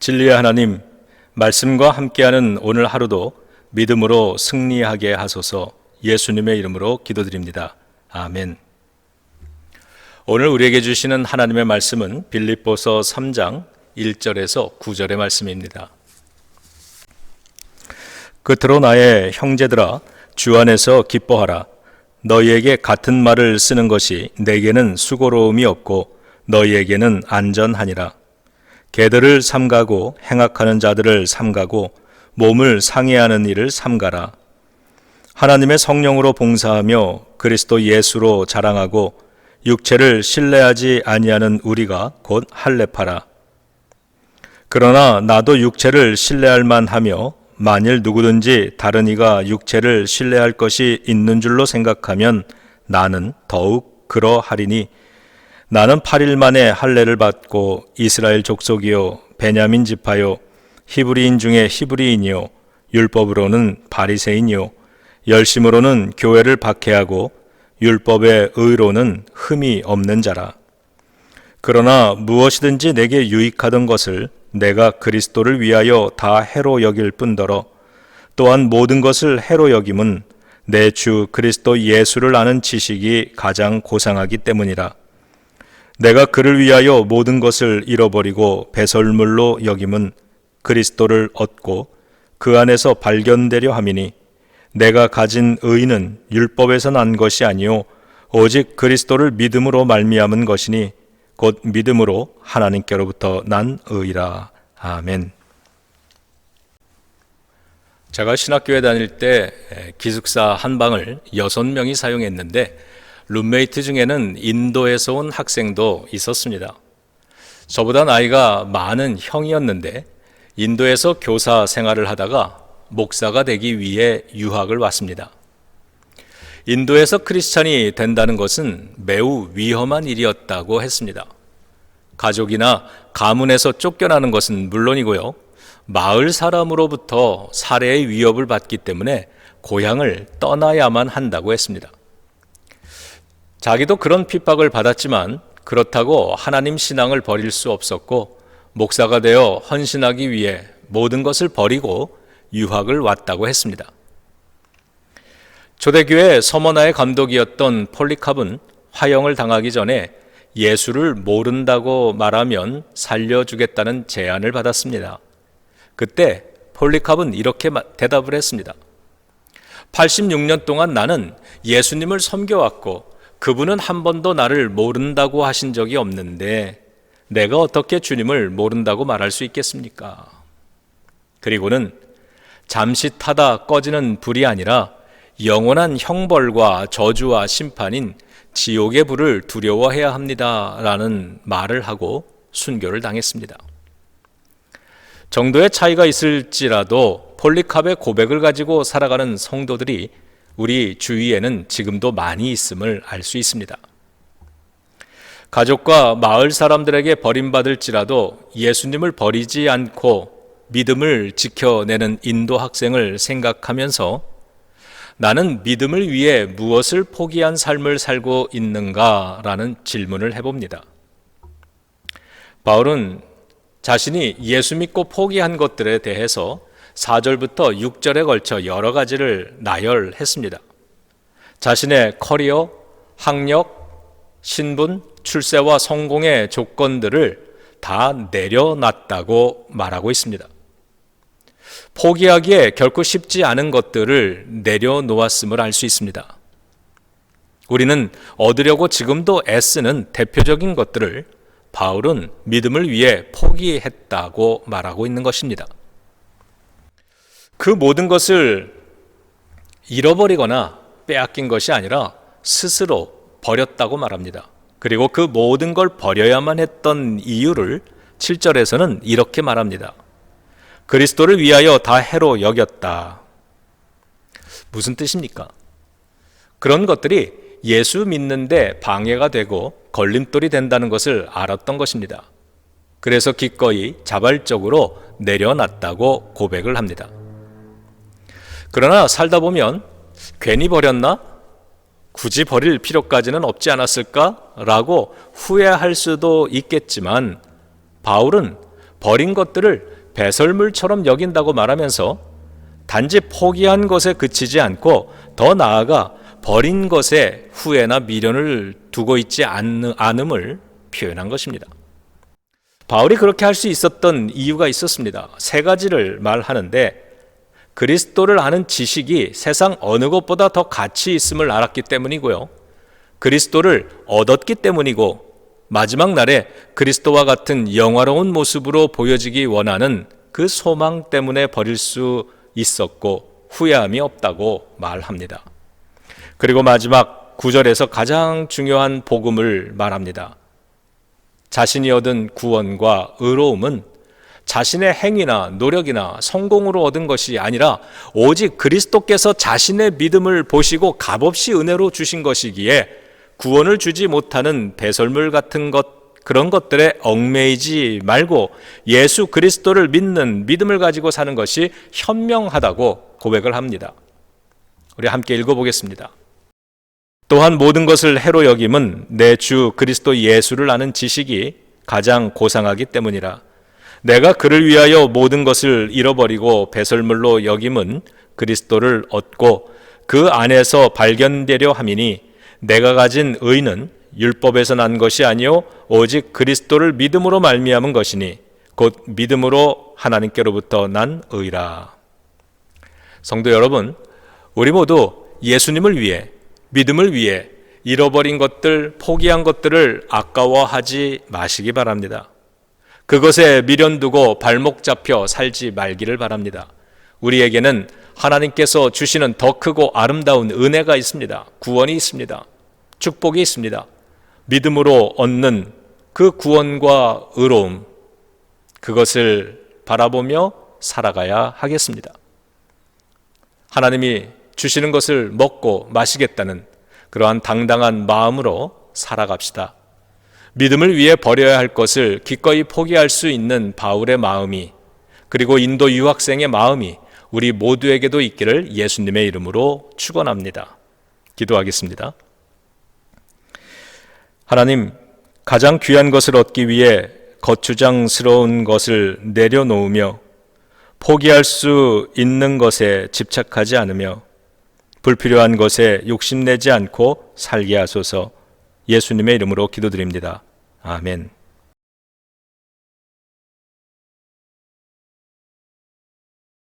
진리의 하나님, 말씀과 함께하는 오늘 하루도 믿음으로 승리하게 하소서. 예수님의 이름으로 기도드립니다. 아멘. 오늘 우리에게 주시는 하나님의 말씀은 빌립보서 3장 1절에서 9절의 말씀입니다. 끝으로 나의 형제들아, 주 안에서 기뻐하라. 너희에게 같은 말을 쓰는 것이 내게는 수고로움이 없고 너희에게는 안전하니라. 개들을 삼가고 행악하는 자들을 삼가고 몸을 상해하는 일을 삼가라. 하나님의 성령으로 봉사하며 그리스도 예수로 자랑하고 육체를 신뢰하지 아니하는 우리가 곧 할례파라. 그러나 나도 육체를 신뢰할 만하며 만일 누구든지 다른 이가 육체를 신뢰할 것이 있는 줄로 생각하면 나는 더욱 그러하리니 나는 8일 만에 할례를 받고 이스라엘 족속이요 베냐민 지파요 히브리인 중에 히브리인이요 율법으로는 바리새인이요 열심으로는 교회를 박해하고 율법의 의로는 흠이 없는 자라. 그러나 무엇이든지 내게 유익하던 것을 내가 그리스도를 위하여 다 해로 여길 뿐더러 또한 모든 것을 해로 여김은 내 주 그리스도 예수를 아는 지식이 가장 고상하기 때문이라. 내가 그를 위하여 모든 것을 잃어버리고 배설물로 여김은 그리스도를 얻고 그 안에서 발견되려 함이니 내가 가진 의는 율법에서 난 것이 아니요 오직 그리스도를 믿음으로 말미암은 것이니 곧 믿음으로 하나님께로부터 난 의라. 아멘. 제가 신학교에 다닐 때 기숙사 한 방을 6명이 사용했는데 룸메이트 중에는 인도에서 온 학생도 있었습니다. 저보다 나이가 많은 형이었는데 인도에서 교사 생활을 하다가 목사가 되기 위해 유학을 왔습니다. 인도에서 크리스찬이 된다는 것은 매우 위험한 일이었다고 했습니다. 가족이나 가문에서 쫓겨나는 것은 물론이고요, 마을 사람으로부터 살해의 위협을 받기 때문에 고향을 떠나야만 한다고 했습니다. 자기도 그런 핍박을 받았지만 그렇다고 하나님 신앙을 버릴 수 없었고 목사가 되어 헌신하기 위해 모든 것을 버리고 유학을 왔다고 했습니다. 초대교회 서머나의 감독이었던 폴리캅은 화형을 당하기 전에 예수를 모른다고 말하면 살려주겠다는 제안을 받았습니다. 그때 폴리캅은 이렇게 대답을 했습니다. 86년 동안 나는 예수님을 섬겨왔고 그분은 한 번도 나를 모른다고 하신 적이 없는데 내가 어떻게 주님을 모른다고 말할 수 있겠습니까? 그리고는 잠시 타다 꺼지는 불이 아니라 영원한 형벌과 저주와 심판인 지옥의 불을 두려워해야 합니다 라는 말을 하고 순교를 당했습니다. 정도의 차이가 있을지라도 폴리캅의 고백을 가지고 살아가는 성도들이 우리 주위에는 지금도 많이 있음을 알 수 있습니다. 가족과 마을 사람들에게 버림받을지라도 예수님을 버리지 않고 믿음을 지켜내는 인도 학생을 생각하면서 나는 믿음을 위해 무엇을 포기한 삶을 살고 있는가라는 질문을 해봅니다. 바울은 자신이 예수 믿고 포기한 것들에 대해서 4절부터 6절에 걸쳐 여러 가지를 나열했습니다. 자신의 커리어, 학력, 신분, 출세와 성공의 조건들을 다 내려놨다고 말하고 있습니다. 포기하기에 결코 쉽지 않은 것들을 내려놓았음을 알 수 있습니다. 우리는 얻으려고 지금도 애쓰는 대표적인 것들을 바울은 믿음을 위해 포기했다고 말하고 있는 것입니다. 그 모든 것을 잃어버리거나 빼앗긴 것이 아니라 스스로 버렸다고 말합니다. 그리고 그 모든 걸 버려야만 했던 이유를 7절에서는 이렇게 말합니다. 그리스도를 위하여 다 해로 여겼다. 무슨 뜻입니까? 그런 것들이 예수 믿는데 방해가 되고 걸림돌이 된다는 것을 알았던 것입니다. 그래서 기꺼이 자발적으로 내려놨다고 고백을 합니다. 그러나 살다 보면 괜히 버렸나? 굳이 버릴 필요까지는 없지 않았을까? 라고 후회할 수도 있겠지만 바울은 버린 것들을 배설물처럼 여긴다고 말하면서 단지 포기한 것에 그치지 않고 더 나아가 버린 것에 후회나 미련을 두고 있지 않음을 표현한 것입니다. 바울이 그렇게 할 수 있었던 이유가 있었습니다. 세 가지를 말하는데, 그리스도를 아는 지식이 세상 어느 것보다 더 가치 있음을 알았기 때문이고요, 그리스도를 얻었기 때문이고, 마지막 날에 그리스도와 같은 영화로운 모습으로 보여지기 원하는 그 소망 때문에 버릴 수 있었고 후회함이 없다고 말합니다. 그리고 마지막 9절에서 가장 중요한 복음을 말합니다. 자신이 얻은 구원과 의로움은 자신의 행위나 노력이나 성공으로 얻은 것이 아니라 오직 그리스도께서 자신의 믿음을 보시고 값없이 은혜로 주신 것이기에 구원을 주지 못하는 배설물 같은 그런 것들에 얽매이지 말고 예수 그리스도를 믿는 믿음을 가지고 사는 것이 현명하다고 고백을 합니다. 우리 함께 읽어보겠습니다. 또한 모든 것을 해로 여김은 내 주 그리스도 예수를 아는 지식이 가장 고상하기 때문이라. 내가 그를 위하여 모든 것을 잃어버리고 배설물로 여김은 그리스도를 얻고 그 안에서 발견되려 함이니, 내가 가진 의는 율법에서 난 것이 아니요 오직 그리스도를 믿음으로 말미암은 것이니 곧 믿음으로 하나님께로부터 난 의라. 성도 여러분, 우리 모두 예수님을 위해, 믿음을 위해 잃어버린 것들, 포기한 것들을 아까워하지 마시기 바랍니다. 그것에 미련 두고 발목 잡혀 살지 말기를 바랍니다. 우리에게는 하나님께서 주시는 더 크고 아름다운 은혜가 있습니다. 구원이 있습니다. 축복이 있습니다. 믿음으로 얻는 그 구원과 의로움, 그것을 바라보며 살아가야 하겠습니다. 하나님이 주시는 것을 먹고 마시겠다는 그러한 당당한 마음으로 살아갑시다. 믿음을 위해 버려야 할 것을 기꺼이 포기할 수 있는 바울의 마음이, 그리고 인도 유학생의 마음이 우리 모두에게도 있기를 예수님의 이름으로 축원합니다. 기도하겠습니다. 하나님, 가장 귀한 것을 얻기 위해 거추장스러운 것을 내려놓으며 포기할 수 있는 것에 집착하지 않으며 불필요한 것에 욕심내지 않고 살게 하소서. 예수님의 이름으로 기도드립니다. 아멘.